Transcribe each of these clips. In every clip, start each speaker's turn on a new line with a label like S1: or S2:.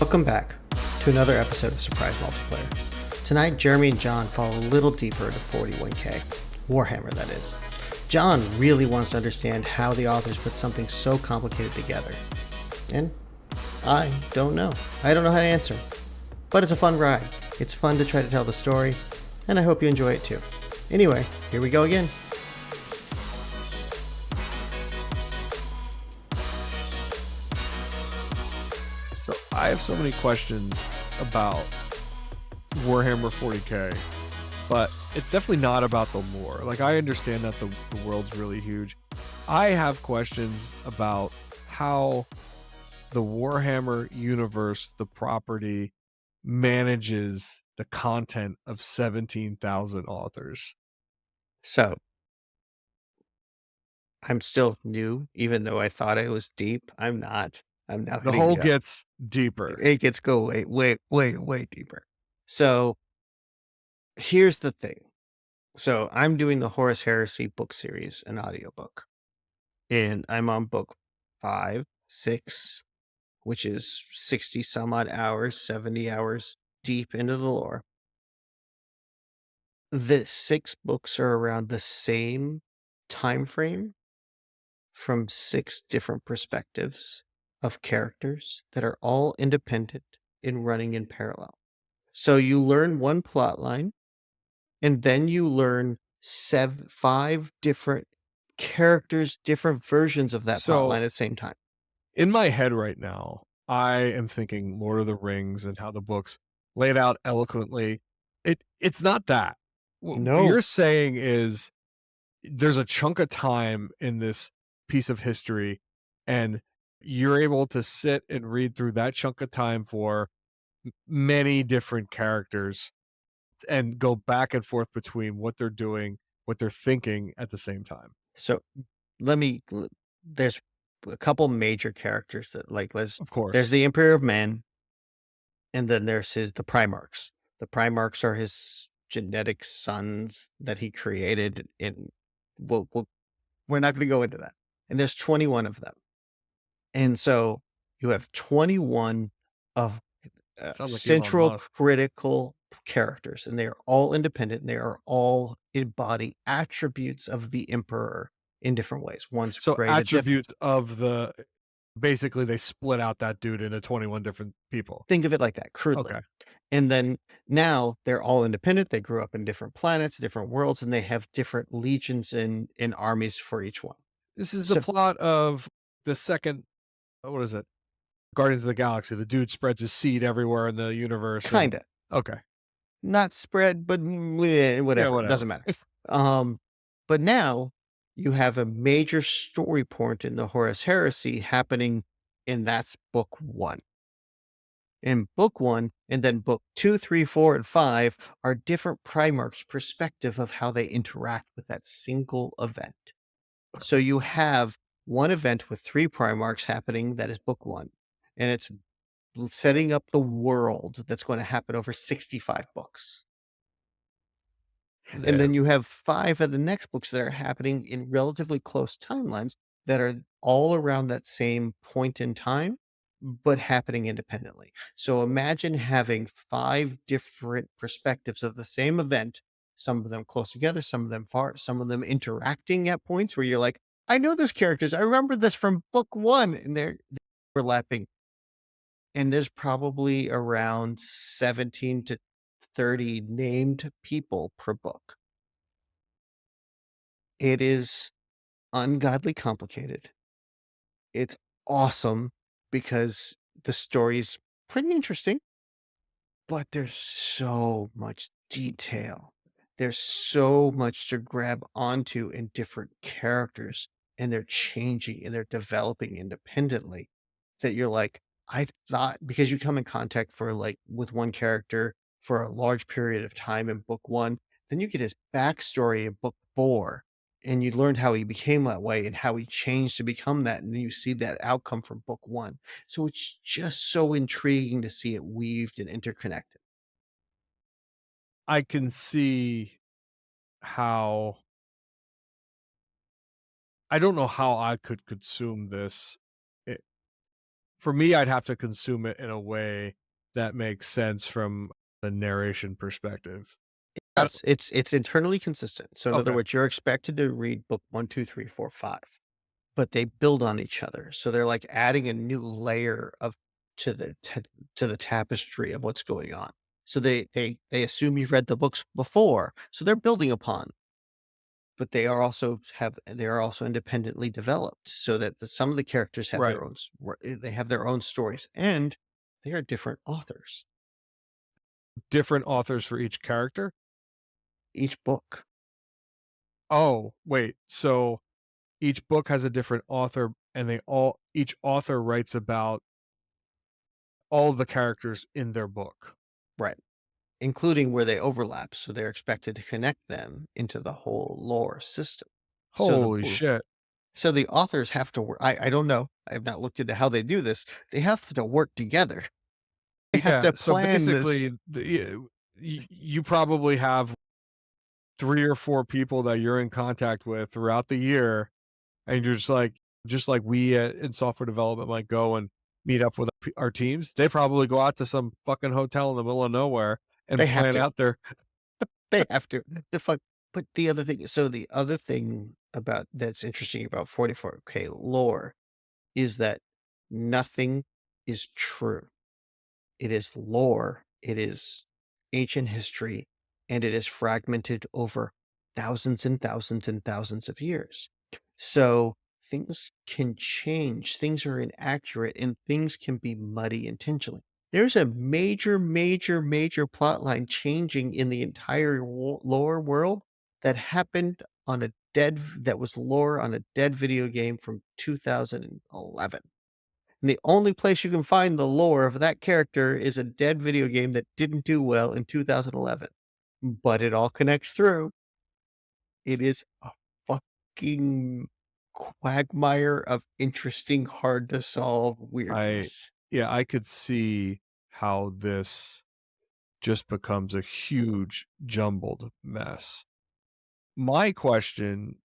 S1: Welcome back to another episode of Surprise Multiplayer. Tonight, Jeremy and John fall a little deeper into 41K. Warhammer, that is. John really wants to understand how the authors put something so complicated together. And I don't know. I don't know how to answer. But it's a fun ride. It's fun to try to tell the story, and I hope you enjoy it too. Anyway, here we go again.
S2: So I have so many questions about Warhammer 40K, but it's definitely not about the lore. Like, I understand that the world's really huge. I have questions about how the Warhammer universe, the property, manages the content of 17,000 authors.
S1: So, I'm still new, even though I thought I was deep. I'm not. I'm now
S2: The hole gets deeper.
S1: It gets go way deeper. So, here's the thing. So, I'm doing the Horus Heresy book series, an audiobook. And I'm on book 5, 6, which is 60 some odd hours, 70 hours deep into the lore. The 6 books are around the same time frame from 6 different perspectives of characters that are all independent and running in parallel. So you learn one plot line, and then you learn 5 different characters, different versions of that plot line at the same time.
S2: In my head right now, I am thinking Lord of the Rings and how the books laid out eloquently. It's not that.
S1: No.
S2: What you're saying is there's a chunk of time in this piece of history, and you're able to sit and read through that chunk of time for many different characters and go back and forth between what they're doing, what they're thinking at the same time.
S1: So there's a couple major characters that
S2: Of course.
S1: There's the Emperor of Man, and then there's the Primarchs. The Primarchs are his genetic sons that he created, and we're not going to go into that. And there's 21 of them. And so you have 21 of central critical characters, and they are all independent, and they are all embody attributes of the Emperor in different ways. One's
S2: so attributes of basically they split out that dude into 21 different people.
S1: Think of it like that, crudely.
S2: Okay.
S1: And then now they're all independent. They grew up in different planets, different worlds, and they have different legions and armies for each one.
S2: This is the plot of the second, what is it? Guardians of the Galaxy. The dude spreads his seed everywhere in the universe.
S1: Kinda.
S2: Okay.
S1: Not spread, but whatever. It doesn't matter. But now you have a major story point in the Horus Heresy happening, and that's book 1. In book 1, and then book 2, 3, 4, and 5 are different Primarchs' perspective of how they interact with that single event. So you have one event with 3 Primarchs happening, that is book 1, and it's setting up the world that's going to happen over 65 books. And then you have 5 of the next books that are happening in relatively close timelines that are all around that same point in time, but happening independently. So imagine having 5 different perspectives of the same event, some of them close together, some of them far, some of them interacting at points where you're like, I know these characters. I remember this from book 1, and they're overlapping. And there's probably around 17 to 30 named people per book. It is ungodly complicated. It's awesome because the story's pretty interesting, but there's so much detail. There's so much to grab onto in different characters, and they're changing and they're developing independently, that you're like, I thought, because you come in contact with one character for a large period of time in book 1, then you get his backstory in book 4, and you learned how he became that way and how he changed to become that, and then you see that outcome from book 1. So it's just so intriguing to see it weaved and interconnected.
S2: I can see how I don't know how I could consume this. It For me, I'd have to consume it in a way that makes sense from the narration perspective. I don't
S1: Yes, it's internally consistent. So in other
S2: Okay,
S1: words, you're expected to read book 1, 2, 3, 4, 5, but they build on each other. So they're like adding a new layer of to the to the tapestry of what's going on. So they assume you've read the books before, so they're building upon, but they are also independently developed so that some of the characters have
S2: right.
S1: their they have their own stories and they are different authors.
S2: Different authors for each character?
S1: Each book.
S2: Oh, wait, so each book has a different author, and they all each author writes about all the characters in their book.
S1: Right. Including where they overlap, so they're expected to connect them into the whole lore system. So
S2: Holy shit.
S1: the authors have to work. I don't know. I have not looked into how they do this. They have to work together. They have
S2: Yeah,
S1: to
S2: so
S1: plan this.
S2: basically, you probably have 3 or 4 people that you're in contact with throughout the year, and you're just like we in software development might go and meet up with our teams, they probably go out to some fucking hotel in the middle of nowhere
S1: They
S2: and
S1: have
S2: plan
S1: to.
S2: out their
S1: They have to. The fuck. But the other thing about that's interesting about 44K lore is that nothing is true. It is lore, it is ancient history, and it is fragmented over thousands and thousands and thousands of years. So things can change, things are inaccurate, and things can be muddy intentionally. There's a major, major, major plot line changing in the entire lore world that happened on that was lore on a dead video game from 2011. And the only place you can find the lore of that character is a dead video game that didn't do well in 2011, but it all connects through. It is a fucking quagmire of interesting, hard to solve
S2: I
S1: weirdness.
S2: yeah, I could see how this just becomes a huge jumbled mess. My question,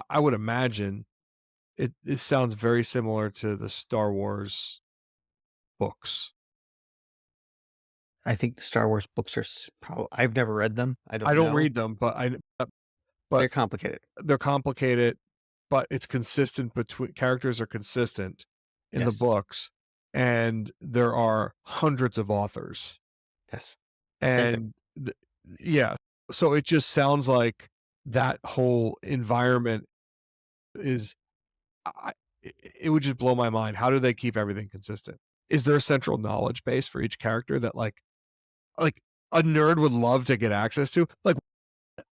S2: I would imagine it sounds very similar to the Star Wars books.
S1: I think the Star Wars books are I've never read them. I
S2: I
S1: don't
S2: don't
S1: know.
S2: read them,
S1: They're
S2: but
S1: complicated.
S2: they're complicated, but it's consistent between characters are consistent in the
S1: Yes.
S2: books, and there are hundreds of authors.
S1: Yes. Same thing.
S2: And yeah, so it just sounds like that whole environment is I it would just blow my mind. How do they keep everything consistent? Is there a central knowledge base for each character that like a nerd would love to get access to? Like,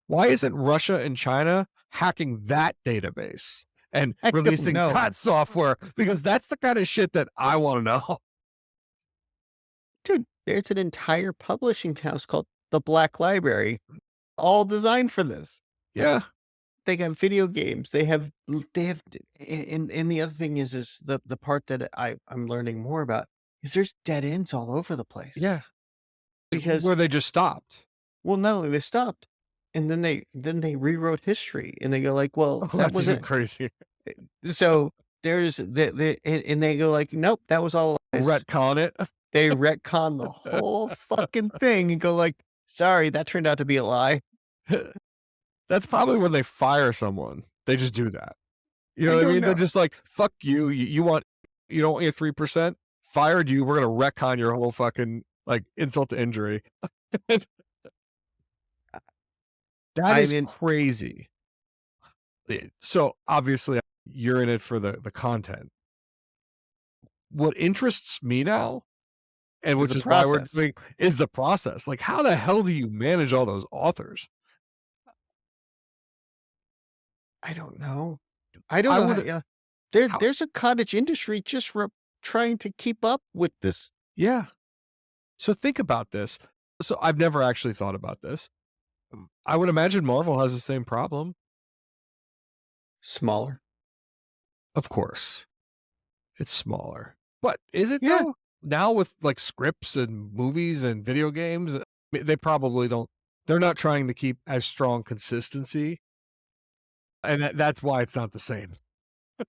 S2: why isn't Russia and China hacking that database and
S1: I don't
S2: releasing
S1: know.
S2: that software? Because that's the kind of shit that I want to know.
S1: Dude, there's an entire publishing house called the Black Library, all designed for this.
S2: Yeah.
S1: They got video games. They have and the other thing is the part that I'm learning more about is there's dead ends all over the place.
S2: Yeah.
S1: Because
S2: Where they just stopped.
S1: well, not only they stopped, and then they rewrote history and they go like, well,
S2: Oh,
S1: that
S2: that's even
S1: wasn't
S2: crazier.
S1: so there's and they go like, nope, that was all lies.
S2: Retcon it.
S1: They retcon the whole fucking thing and go like, sorry, that turned out to be a lie.
S2: That's probably when they fire someone. They just do that. You know
S1: I
S2: what I
S1: don't
S2: mean? They're
S1: know.
S2: just like, "Fuck you. You don't want your 3%? Fired you. We're gonna retcon your whole fucking like insult to injury." That
S1: I
S2: is
S1: mean,
S2: crazy. So obviously you're in it for the content. What interests me now, and
S1: it's
S2: which
S1: a
S2: is why we're
S1: process.
S2: doing is the process. Like, how the hell do you manage all those authors?
S1: I don't know. I don't
S2: I
S1: know how
S2: would
S1: yeah.
S2: how
S1: There's a cottage industry just trying to keep up with this.
S2: yeah. So think about this. So I've never actually thought about this. I would imagine Marvel has the same problem.
S1: Smaller.
S2: Of course, it's smaller. But is it
S1: Yeah.
S2: though? Now with like scripts and movies and video games? They probably don't they're not trying to keep as strong consistency, and that's why it's not the same.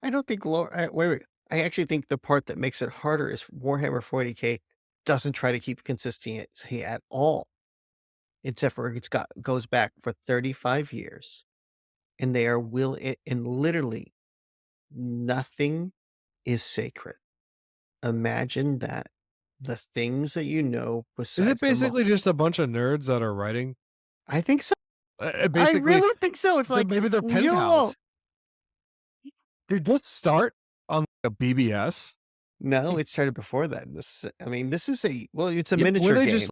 S1: I don't think lore wait. I actually think the part that makes it harder is Warhammer 40K doesn't try to keep consistency at all, except for it's got goes back for 35 years, and they are and literally nothing is sacred. Imagine that. The things that you know
S2: Is it
S1: besides the
S2: basically just a bunch of nerds that are writing?
S1: I think so. I
S2: Basically,
S1: really think so. It's
S2: then
S1: like,
S2: maybe they're pen
S1: "Yo."
S2: pals. Did this start on a BBS?
S1: No, it started before that. I mean, this is it's a
S2: Yeah, were
S1: miniature
S2: they
S1: game.
S2: just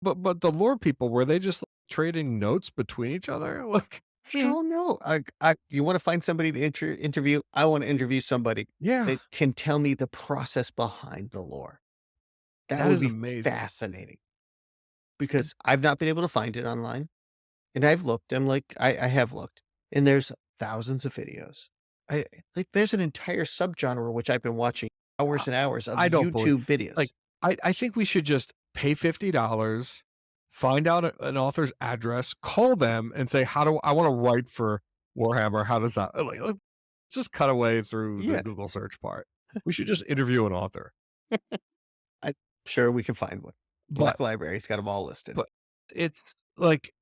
S2: but the lore people, were they just, like, trading notes between each other? Like,
S1: I don't know. You wanna find somebody to interview? I wanna interview somebody
S2: yeah,
S1: that can tell me the process behind the lore. That
S2: that
S1: would
S2: is
S1: be
S2: amazing.
S1: fascinating because I've not been able to find it online, and I've looked. I have looked, and there's thousands of videos. There's an entire subgenre which I've been watching
S2: I
S1: hours and hours of
S2: I don't believe
S1: YouTube videos.
S2: like, I think we should just pay $50, find out an author's address, call them, and say, "How do I wanna write for Warhammer, how does that" let's just cut away through the
S1: Yeah,
S2: Google search part. We should just interview an author.
S1: I'm sure we can find one.
S2: But
S1: Black Library's got them all listed.
S2: but it's like,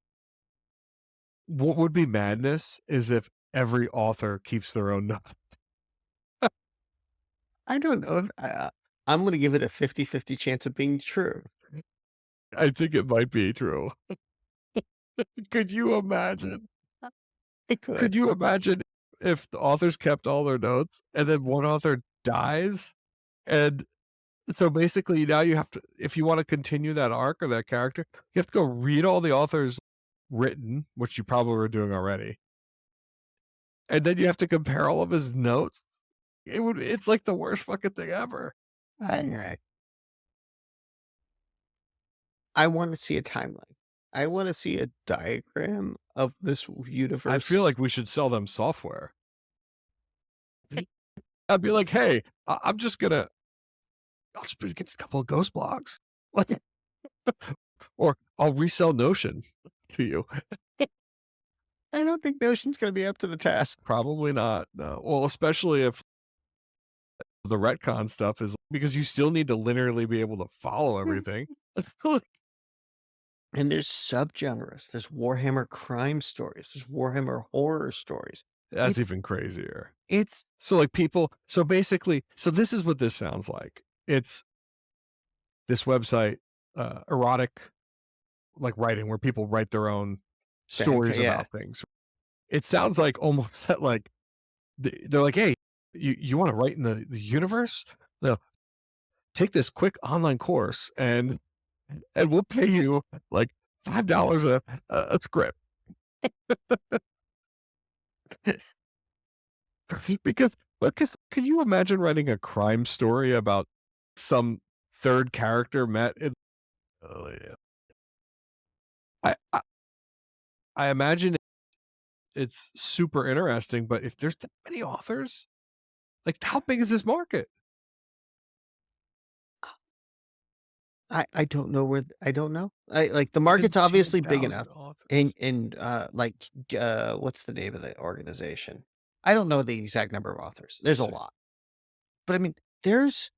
S2: what would be madness is if every author keeps their own note.
S1: I don't know if I'm gonna give it a 50-50 chance of being true.
S2: I think it might be true. Could you imagine?
S1: It could.
S2: Could you imagine if the authors kept all their notes and then one author dies? And so basically now you have to, if you want to continue that arc or that character, you have to go read all the authors written, which you probably were doing already. And then you have to compare all of his notes. It's like the worst fucking thing ever.
S1: Alright. I wanna see a timeline. I wanna see a diagram of this
S2: I feel
S1: universe.
S2: like we should sell them software. I'd be like, hey, I'm just gonna, I'll just get a couple of ghost blogs. Like, or I'll resell Notion to you.
S1: I don't think Notion's gonna be up to the task.
S2: Probably not. No. Well, especially if the retcon stuff is because you still need to linearly be able to follow everything.
S1: And there's subgenres. There's Warhammer crime stories. There's Warhammer horror stories.
S2: That's
S1: It's
S2: even crazier.
S1: it's
S2: So like people, so basically, so this is what this sounds like. It's this website, erotic like writing where people write their own stories
S1: yeah.
S2: about things. It sounds like almost that like they're like, hey, you want to write in the universe? No, take this quick online course and we'll pay you like $5 a script. Because can you imagine writing a crime story about some third character met in oh, yeah. I, I I imagine it's super interesting, but if there's that many authors, like how big is this market?
S1: I don't know I don't know. The market's obviously big
S2: 15,000
S1: enough.
S2: authors.
S1: What's the name of the organization? I don't know the exact number of authors. There's a
S2: Sick.
S1: lot. But I mean, there's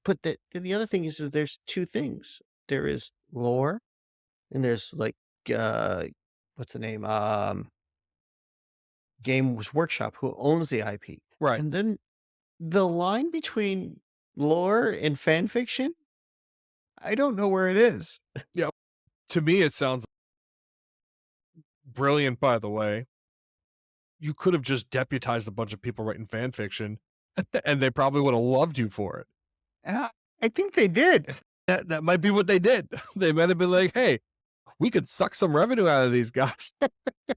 S1: but the other thing is there's 2 things. There is lore and there's uh, what's the name? Games Workshop who owns the IP.
S2: Right.
S1: And then the line between lore and fan fiction, I don't know where it is.
S2: Yeah. To me, it sounds brilliant, by the way. You could have just deputized a bunch of people writing fan fiction and they probably would have loved you for it.
S1: Ah, I think they did.
S2: That might be what they did. They might have been like, hey, we could suck some revenue out of these guys.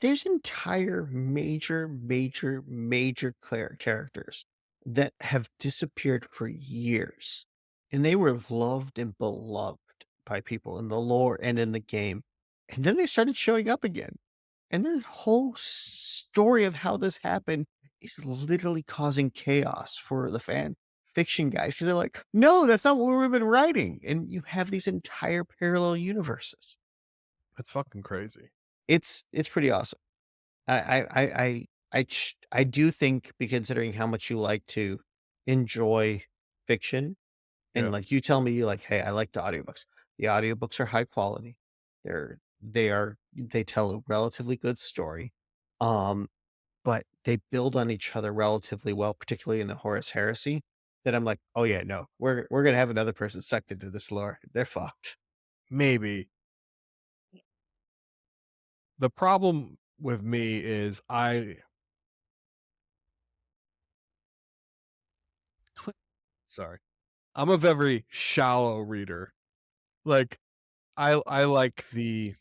S1: There's entire major characters that have disappeared for years, and they were loved and beloved by people in the lore and in the game, and then they started showing up again, and the whole story of how this happened is literally causing chaos for the fan fiction guys because 'cause they're like, "No, that's not what we've been writing," and you have these entire parallel universes.
S2: That's fucking crazy.
S1: It's pretty awesome. I do think, be considering how much you like to enjoy fiction, and,
S2: Yeah.
S1: like, you tell me you like, "Hey, I like the audiobooks." The audiobooks are high quality. They tell a relatively good story, um, but they build on each other relatively well, particularly in the Horus Heresy, that I'm like, "Oh, yeah, no. We're gonna have another person sucked into this lore. They're fucked."
S2: Maybe. The problem with me is sorry. I'm a very shallow reader. Like I like the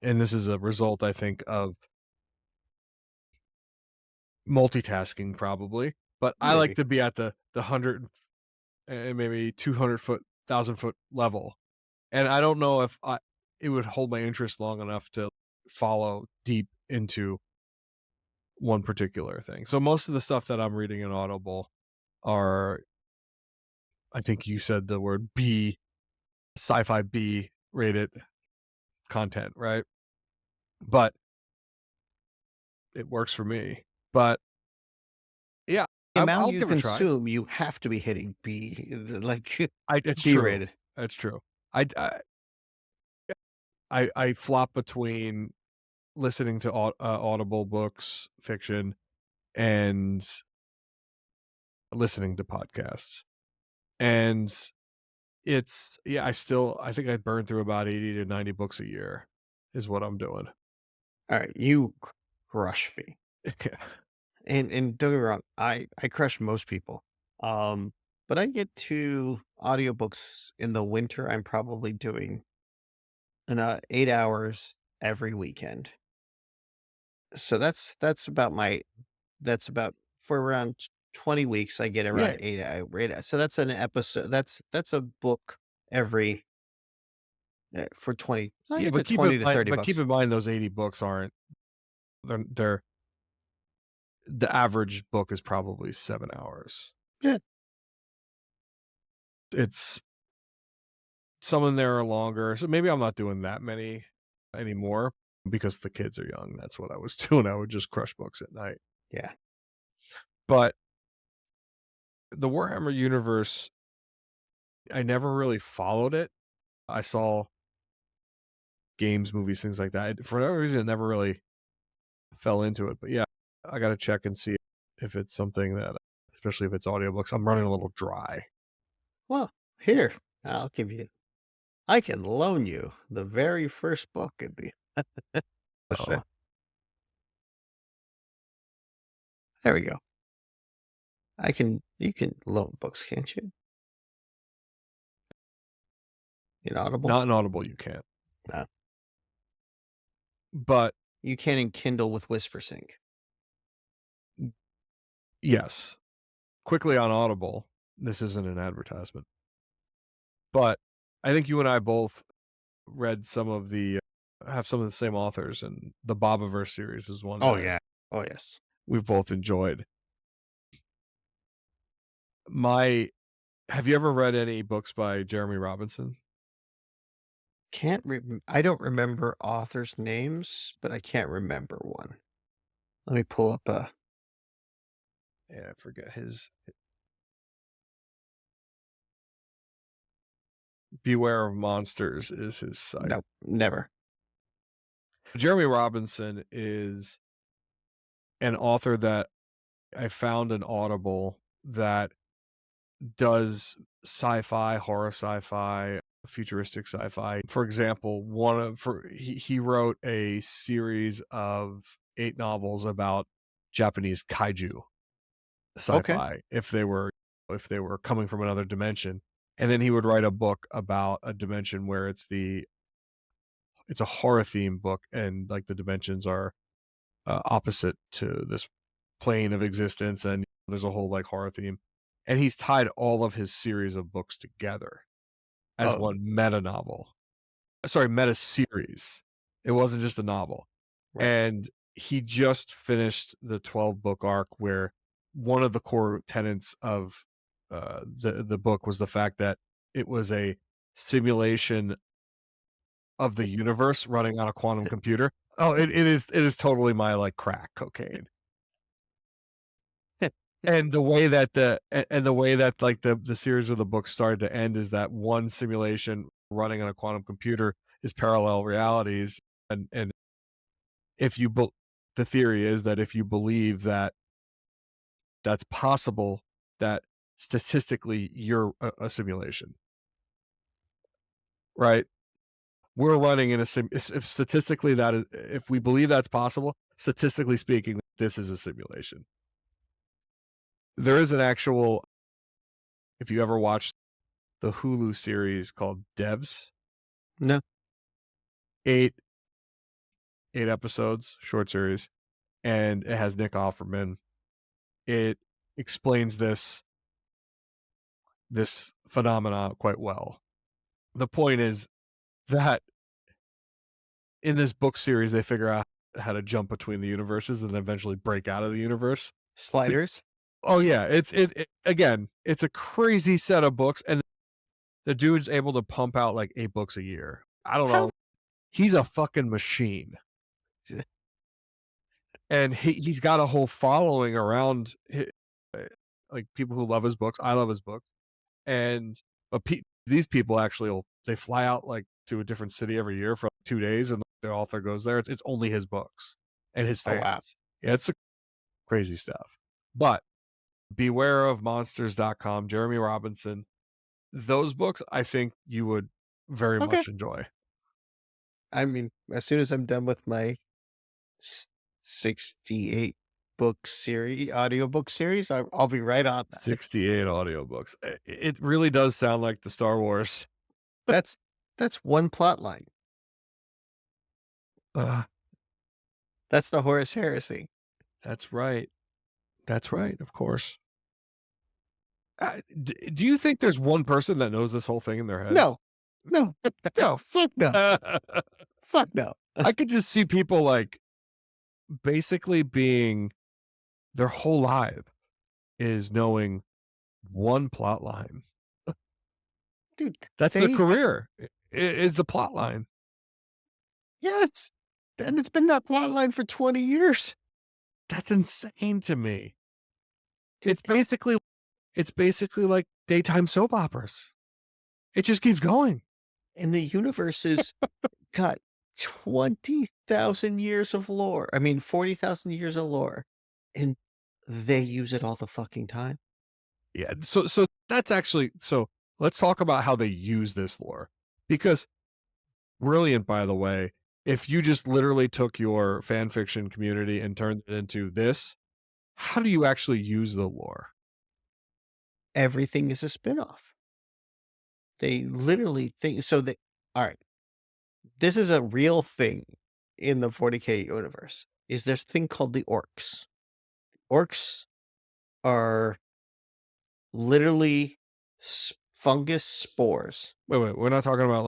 S2: and this is a result I think of multitasking probably, but I like
S1: Maybe.
S2: to be at the 100 and maybe 200-foot, 1,000-foot level. And I don't know if it would hold my interest long enough to follow deep into one particular thing. So most of the stuff that I'm reading in Audible are, I think you said the word B, sci-fi B rated content, right? But it works for me. But yeah,
S1: The amount
S2: I'll
S1: you
S2: give it a try.
S1: consume, you have to be hitting like,
S2: It's true.
S1: B-rated.
S2: It's true. I I flop between listening to Audible books, fiction, and listening to podcasts. And it's yeah, I think I burn through about 80 to 90 books a year is what I'm doing.
S1: Alright, you crush me.
S2: Yeah.
S1: And don't get me wrong, I crush most people. But I get to audiobooks in the winter, I'm probably doing 8 hours every weekend. So that's about for around 20 weeks, I get
S2: Yeah.
S1: around 8 so that's an episode that's a book every, for 20 I
S2: Yeah,
S1: get to 20 to 30
S2: but keep
S1: bucks.
S2: in mind those 80 books aren't they're the average book is probably 7 hours.
S1: Yeah.
S2: It's some in there are longer, so maybe I'm not doing that many anymore because the kids are young. That's what I was doing. I would just crush books at night.
S1: Yeah.
S2: But the Warhammer universe, I never really followed it. I saw games, movies, things like that. For whatever reason, I never really fell into it. But yeah, I got to check and see if it's something that, especially if it's audiobooks, I'm running a little dry.
S1: Well, here, I'll give you I can loan you the very first book in the
S2: Oh,
S1: set. There we go. You can loan books, can't you? In Audible?
S2: not an Audible, you can't.
S1: No.
S2: But
S1: You can in Kindle with WhisperSync.
S2: yes, quickly on Audible, this isn't an advertisement, but I think you and I both read some of the have some of the same authors, and the Bobiverse series is one
S1: Oh,
S2: that
S1: yeah. Oh, yes.
S2: we've both enjoyed. My Have you ever read any books by Jeremy Robinson?
S1: I don't remember authors' names, but I can't remember one. Let me pull up a
S2: Yeah, I forget his Beware of Monsters is his site.
S1: nope, never.
S2: Jeremy Robinson is an author that I found in Audible that does sci-fi, horror sci-fi, futuristic sci-fi. For example, he wrote a series of 8 novels about Japanese kaiju
S1: Okay.
S2: sci-fi if they were coming from another dimension. And then he would write a book about a dimension where it's a horror themed book and like the dimensions are opposite to this plane of existence and there's a whole like horror theme. And he's tied all of his series of books together as
S1: Oh,
S2: one meta novel. Sorry, meta series. It wasn't just a novel.
S1: right.
S2: And he just finished the 12 book arc where one of the core tenets of the book was the fact that it was a simulation of the universe running on a quantum computer. Oh, it is totally my, like, crack cocaine. And the way that and the way that, like, the series of the book started to end is that one simulation running on a quantum computer is parallel realities, and if you bel the theory is that if you believe that that's possible, that statistically you're a simulation, right? We're running in a sim if statistically that is if we believe that's possible, statistically speaking, this is a simulation. There is an actual if you ever watched the Hulu series called Devs,
S1: No.
S2: 8 8 episodes, short series, and it has Nick Offerman. It explains this phenomena quite well. The point is that in this book series, they figure out how to jump between the universes and eventually break out of the universe. Be
S1: Sliders?
S2: Oh, yeah, it again, it's a crazy set of books, and the dude's able to pump out, like, 8 books a year. I don't
S1: How
S2: know. He's a fucking machine, and he's got a whole following around uh, like, people who love his books. I love his book, and but these people actually they fly out, like, to a different city every year for, like, 2 days, and the author goes there. It's only his books and his
S1: Oh, wow.
S2: fans. Yeah, it's crazy stuff. But Beware of Monsters.com, Jeremy Robinson, those books, I think you would very
S1: Okay.
S2: much enjoy.
S1: I mean, as soon as I'm done with my s 68 book series audiobook series, I'll be right on that.
S2: 68 audiobooks. It really does sound like the Star Wars.
S1: That's that's one plot line.
S2: Uh,
S1: That's the Horus Heresy.
S2: that's right. That's right, of course. Do you think there's one person that knows this whole thing in their head?
S1: No. No. No, fuck no. Fuck no.
S2: I could just see people, like, basically being their whole life is knowing one plot line.
S1: Dude,
S2: That's the
S1: they
S2: career, is the plot line.
S1: yeah, it's been that plot line for 20 years.
S2: That's insane to me.
S1: Dude,
S2: It's basically like daytime soap operas. It just keeps going.
S1: and the universe has got 20,000 years of lore. I mean, 40,000 years of lore, and they use it all the fucking time.
S2: Yeah, so that's actually so let's talk about how they use this lore. Because brilliant, by the way, if you just literally took your fan fiction community and turned it into this, how do you actually use the lore?
S1: Everything is a spinoff. They literally think so they alright, this is a real thing in the 40K universe, is this thing called the orcs. Orcs are literally fungus spores.
S2: Wait, we're not talking like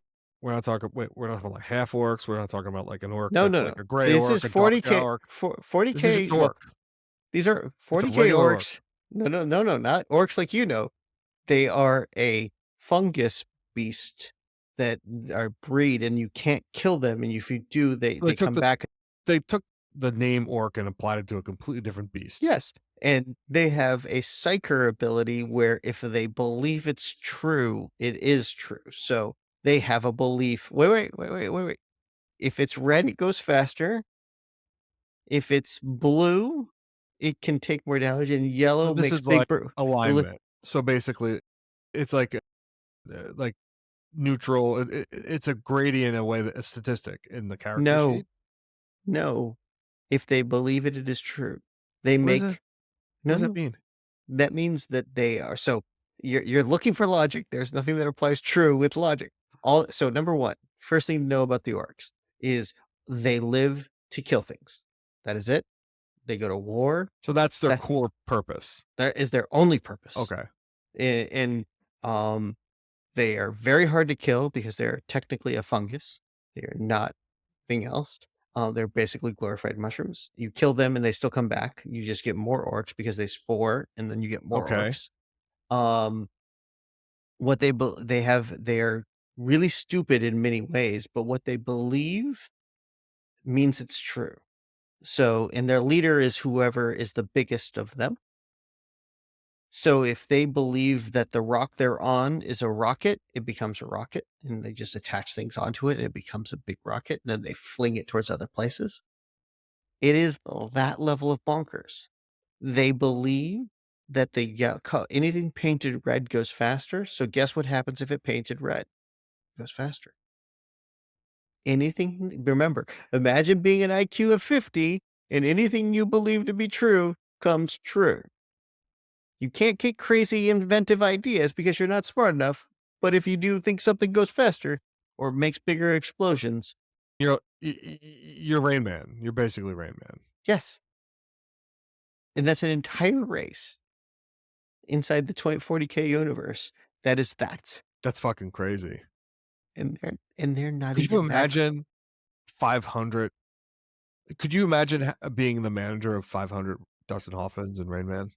S2: half orcs, we're not talking about like an orc
S1: No,
S2: that's
S1: no,
S2: like
S1: no.
S2: a gray
S1: This
S2: orc,
S1: is
S2: a dark
S1: 40K
S2: orc.
S1: for
S2: This is
S1: 40K
S2: just
S1: look,
S2: orc.
S1: these are
S2: It's a
S1: 40K
S2: regular orc.
S1: orcs. No, no, no, no, not orcs like you know. They are a fungus beast that are breed, and you can't kill them, and if you do,
S2: So
S1: they come back.
S2: they took the name orc and applied it to a completely different beast.
S1: Yes, and they have a psyker ability where if they believe it's true, it is true. So they have a belief. Wait. If it's red, it goes faster. If it's blue, it can take more damage, and
S2: So
S1: yellow
S2: this
S1: makes
S2: is like
S1: bl
S2: alignment. So basically, it's like neutral. It's a gradient, a way that a statistic in the character
S1: no,
S2: sheet.
S1: no. If they believe it, it is true. They
S2: What does it?
S1: make
S2: What
S1: no,
S2: does that
S1: no.
S2: mean?
S1: That means that they are so you're looking for logic. There's nothing that applies true with logic. All so number one, first thing to know about the orcs is they live to kill things. That is it. They go to war.
S2: So that's their
S1: That
S2: core purpose.
S1: that is their only purpose.
S2: Okay.
S1: And they are very hard to kill because they're technically a fungus. They are not anything else. They're basically glorified mushrooms. You kill them and they still come back. You just get more orcs because they spore, and then you get more
S2: Okay.
S1: orcs. Um, what they have, they are really stupid in many ways, but what they believe means it's true. So, and their leader is whoever is the biggest of them. So if they believe that the rock they're on is a rocket, it becomes a rocket, and they just attach things onto it, and it becomes a big rocket, and then they fling it towards other places. It is that level of bonkers. They believe that anything painted red goes faster, so guess what happens if it painted red? It goes faster. Anything remember, imagine being an IQ of 50, and anything you believe to be true comes true. You can't get crazy inventive ideas because you're not smart enough, but if you do think something goes faster or makes bigger explosions,
S2: You're Rain Man. You're basically Rain Man.
S1: yes. And that's an entire race inside the 2040K universe that is that.
S2: That's fucking crazy.
S1: And they're not
S2: Could you
S1: even that.
S2: imagine 500? Could you imagine being the manager of 500 Dustin Hoffmans and Rain Man?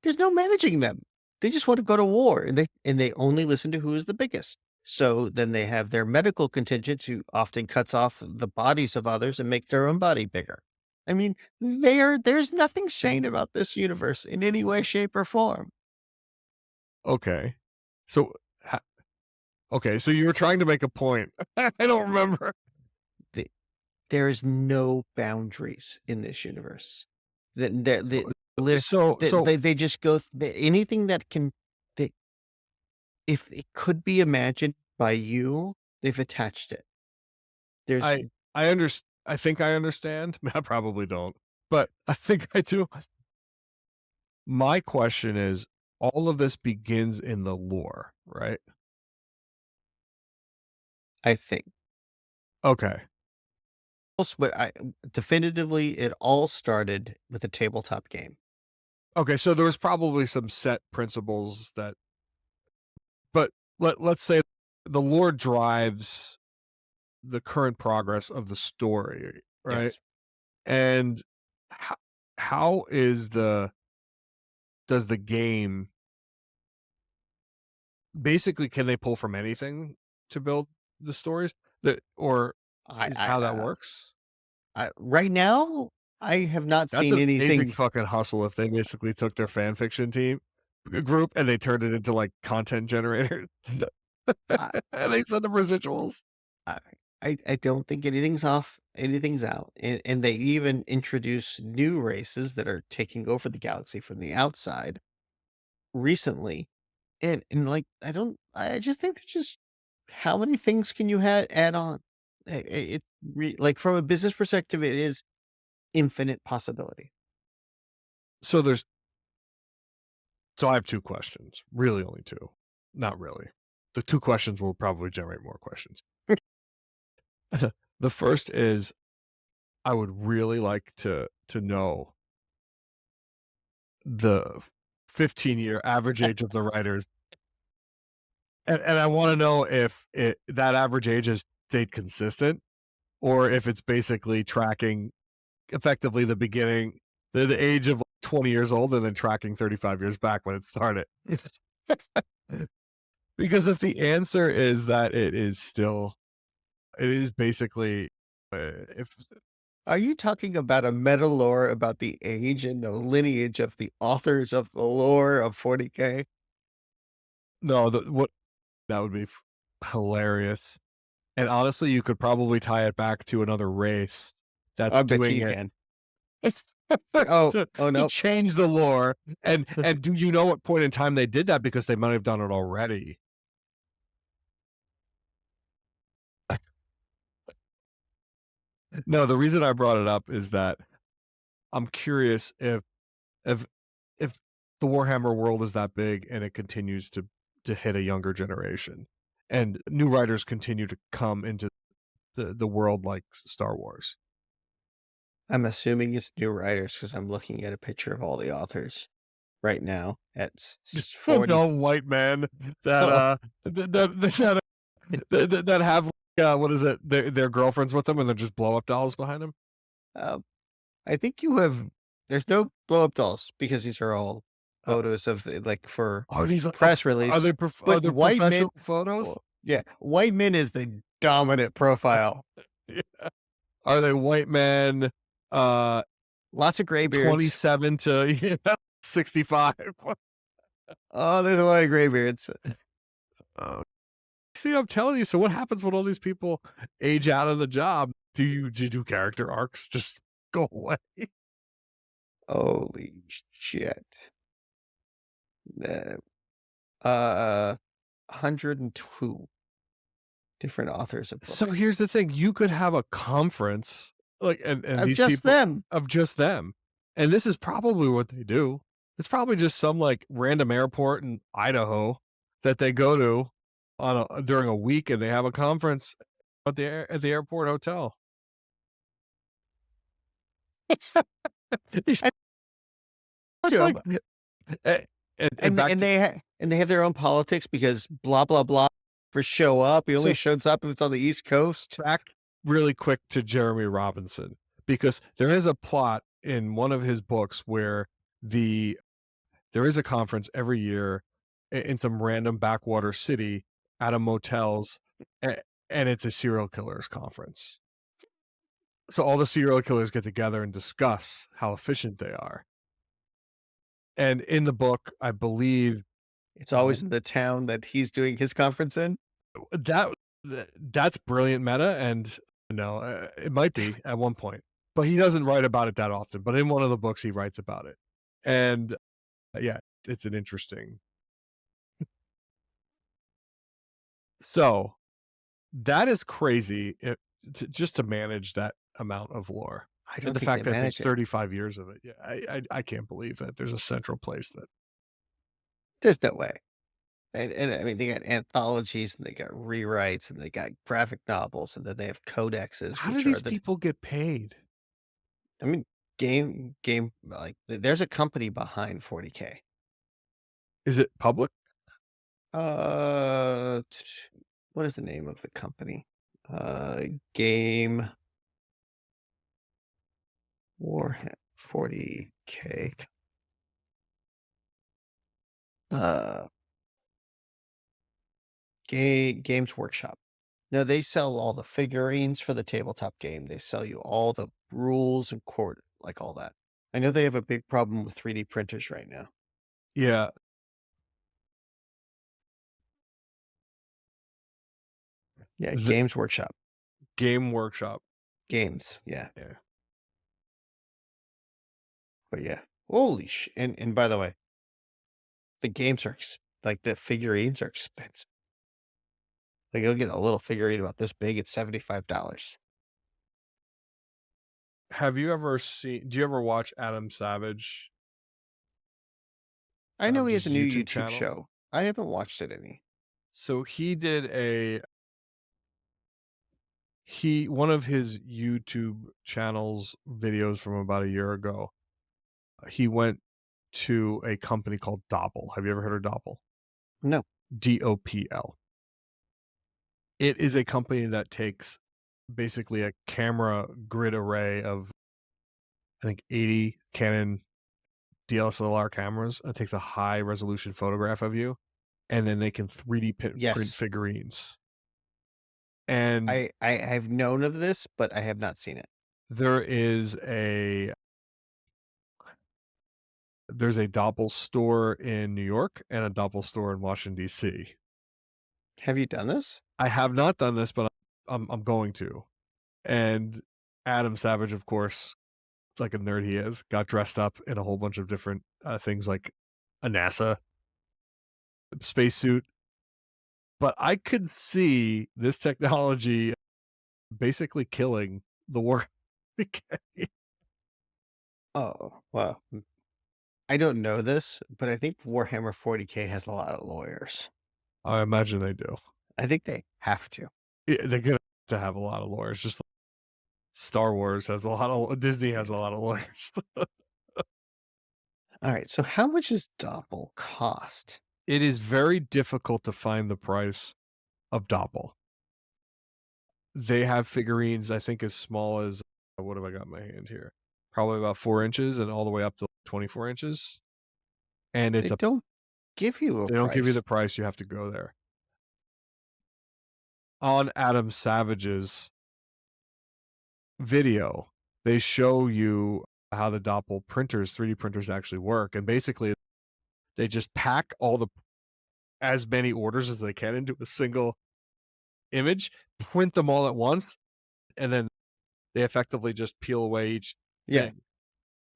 S1: There's no managing them. They just want to go to war, and they only listen to who is the biggest. So then they have their medical contingent who often cuts off the bodies of others and makes their own body bigger. I mean, there's nothing sane about this universe in any way, shape, or form.
S2: Okay. So, okay, so you were trying to make a point. I don't remember.
S1: The, there is no boundaries in this universe.
S2: So
S1: They just anything that can, they, if it could be imagined by you, they've attached it. There's
S2: I think I understand. I probably don't, but I think I do. My question is, all of this begins in the lore, right?
S1: I think.
S2: Okay.
S1: Definitively, it all started with a tabletop game.
S2: Okay, so there was probably some set principles that, but let's say the lore drives the current progress of the story, right?
S1: Yes.
S2: And how, how is does the game basically, can they pull from anything to build the stories that, or
S1: I,
S2: is
S1: I,
S2: how that
S1: uh,
S2: works?
S1: right now, I have not
S2: That's
S1: seen
S2: an amazing
S1: anything.
S2: fucking hustle if they basically took their fan fiction group and they turned it into like content generators
S1: I,
S2: and they send them residuals.
S1: I, I don't think anything's out, and they even introduce new races that are taking over the galaxy from the outside recently, and like I just think it's just how many things can you add on? Like from a business perspective, it is infinite possibility.
S2: So I have two questions, really only two, not really. The two questions will probably generate more questions. The first is, I would really like to know the 15-year average age of the writers. And I want to know if that average age has stayed consistent or if it's basically tracking effectively the beginning, the age of 20 years old and then tracking 35 years back when it started. Because if the answer is that it is basically, if
S1: Are you talking about a meta lore about the age and the lineage of the authors of the lore of 40K?
S2: no, what that would be hilarious. And honestly, you could probably tie it back to another race
S1: I
S2: that's
S1: bet
S2: doing
S1: you
S2: it.
S1: can.
S2: It's
S1: Oh,
S2: to,
S1: oh
S2: to
S1: no.
S2: change the lore. And do you know what point in time they did that? Because they might have done it already. No, the reason I brought it up is that I'm curious if if the Warhammer world is that big and it continues to hit a younger generation, and new writers continue to come into the world like Star Wars.
S1: I'm assuming it's new writers because I'm looking at a picture of all the authors right now at 40.
S2: No white man that that have what is it, their girlfriends with them and they're just blow up dolls behind them.
S1: Um, I think there's no blow up dolls because these are all
S2: Uh,
S1: photos of like for
S2: are these
S1: press
S2: are
S1: release,
S2: are
S1: but
S2: they
S1: white men,
S2: professional photos?
S1: Yeah, white men is the dominant profile.
S2: Yeah. Are they white men, uh,
S1: Lots of gray beards.
S2: 27 to, 65?
S1: Oh, there's a lot of gray beards.
S2: Oh, see, I'm telling you, so what happens when all these people age out of the job? Do you do character arcs just go away?
S1: Holy shit. The, uh, 102 different authors of
S2: So
S1: books.
S2: here's the thing, you could have a conference, like, and
S1: Of
S2: these
S1: just
S2: people
S1: them.
S2: of just them, and this is probably what they do. It's probably just some, like, random airport in Idaho that they go to on a during a week, and they have a conference at the airport hotel.
S1: And
S2: It's
S1: to
S2: like
S1: 'em.
S2: eh, and back to
S1: And they have their own politics because blah, blah, blah for show up. He only
S2: so
S1: shows up if it's on the East Coast.
S2: back really quick to Jeremy Robinson, because there is a plot in one of his books where there is a conference every year in some random backwater city at a motels, and it's a serial killers conference. So all the serial killers get together and discuss how efficient they are. And in the book, I believe
S1: It's always in the town that he's doing his conference in.
S2: that that's brilliant meta, and no, it might be at one point, but he doesn't write about it that often. But in one of the books, he writes about it, and yeah, it's an interesting. So that is crazy. Just to manage that amount of lore,
S1: I
S2: and
S1: don't
S2: the
S1: think they
S2: fact that there's
S1: manage it.
S2: 35 years of it. Yeah, I can't believe that there's a central place that.
S1: There's no way. And I mean, they got anthologies and they got rewrites and they got graphic novels and then they have codexes,
S2: How do
S1: which are
S2: these
S1: the
S2: people get paid?
S1: I mean, like there's a company behind 40K.
S2: Is it public?
S1: What is the name of the company? Game Warhammer 40K. Uh, Games Workshop. No, they sell all the figurines for the tabletop game. They sell you all the rules and cord, like all that. I know they have a big problem with 3D printers right now.
S2: Yeah,
S1: Yeah,
S2: the
S1: Games Workshop.
S2: Game Workshop.
S1: Games, yeah.
S2: Yeah.
S1: But yeah. Holy and by the way, the games are like the figurines are expensive. Like you'll get a little figurine about this big, it's $75.
S2: Have you ever seen? Do you ever watch Adam
S1: I know he has
S2: Savage's
S1: a new
S2: YouTube
S1: YouTube
S2: channels?
S1: show. I haven't watched it any.
S2: So he one of his YouTube channels videos from about a year ago. He went to a company called Doppel. Have you ever heard of Doppel?
S1: No.
S2: DOPL. It is a company that takes basically a camera grid array of, I think, 80 Canon DSLR cameras. It takes a high resolution photograph of you, and then they can 3D print
S1: Yes.
S2: figurines. And
S1: I've known of this, but I have not seen it.
S2: there is there's a Doppel store in New York and a Doppel store in Washington D.C.
S1: Have you done this?
S2: I have not done this, but I'm going to. And Adam Savage, of course, like a nerd he is, got dressed up in a whole bunch of different things, like a NASA spacesuit. But I could see this technology basically killing the war.
S1: Oh, well, I don't know this, but I think Warhammer 40K has a lot of lawyers.
S2: I imagine they do.
S1: I think they have to.
S2: Yeah, they're gonna have to have a lot of lawyers. Just like Star Wars has a lot of Disney has a lot of lawyers.
S1: All right, so how much does Doppel cost?
S2: It is very difficult to find the price of Doppel. They have figurines, I think, as small as what have I got in my hand here? Probably about 4 inches and all the way up to 24 inches. And
S1: They don't give you a
S2: they don't give you
S1: price.
S2: the price. You have to go there. on Adam Savage's video, they show you how the Doppel printers, 3D printers actually work. And basically they just pack as many orders as they can into a single image, print them all at once, and then they effectively just peel away each
S1: Yeah.
S2: thing.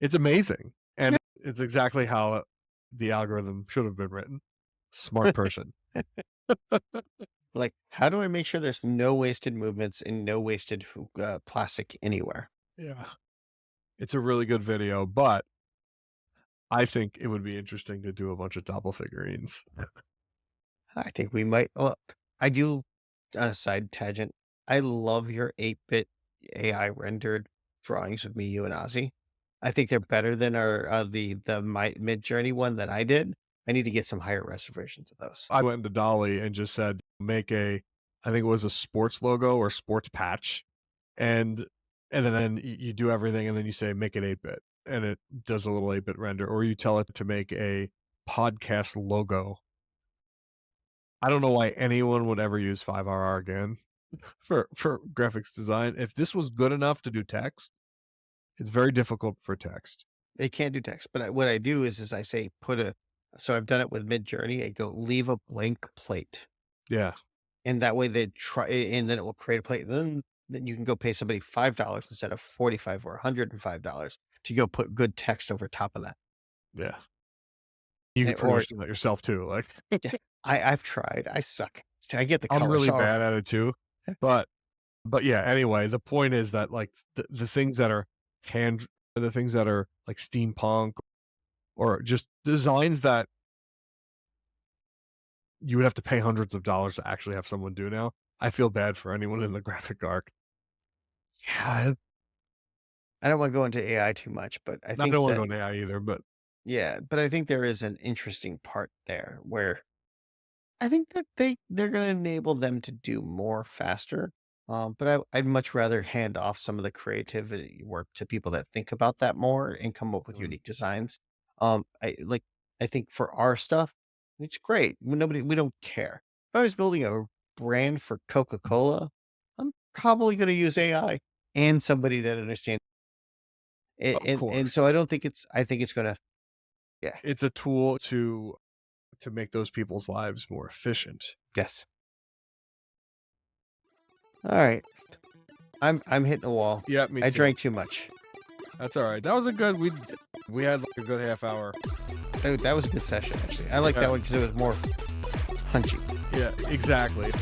S2: It's amazing. And it's exactly how the algorithm should have been written. Smart person.
S1: Like, how do I make sure there's no wasted movements and no wasted plastic anywhere?
S2: Yeah. It's a really good video, but I think it would be interesting to do a bunch of Doppel figurines.
S1: I think we might. Well, I do. On a side tangent, I love your 8-bit AI rendered drawings of me, you, and Ozzy. I think they're better than our the my Mid Journey one that I did. I need to get some higher res versions of those.
S2: I went into Dolly and just said, make I think it was a sports logo or sports patch. And then you do everything and then you say, make it 8-bit. And it does a little 8-bit render. Or you tell it to make a podcast logo. I don't know why anyone would ever use 5RR again for graphics design. If this was good enough to do text, it's very difficult for text.
S1: They can't do text, but what I do is I say so I've done it with Mid Journey. I go leave a blank plate.
S2: Yeah.
S1: And that way they try, and then it will create a plate. Then you can go pay somebody $5 instead of $45 or $105 to go put good text over top of that.
S2: Yeah. You can pretty much do that yourself too. Like,
S1: yeah, I've tried. I suck. I get the color.
S2: I'm really bad at it too. But yeah, anyway, the point is that like the things that are the things that are like steampunk or just designs that you would have to pay hundreds of dollars to actually have someone do now. I feel bad for anyone in the graphic arc.
S1: Yeah. I don't want to go into AI too much, but I
S2: don't want to go into AI either, but
S1: yeah, but I think there is an interesting part there where I think that they're going to enable them to do more faster. But I'd much rather hand off some of the creativity work to people that think about that more and come up with unique designs. I think for our stuff, it's great. We don't care. If I was building a brand for Coca-Cola, I'm probably going to use AI and somebody that understands. And so I don't think I think it's going to, yeah.
S2: It's a tool to make those people's lives more efficient.
S1: Yes. All right. I'm hitting a wall.
S2: Yeah, me too.
S1: I drank too much.
S2: That's all right. That was we had like a good half hour.
S1: That was a good session, actually. I like that one because it was more punchy.
S2: Yeah, exactly.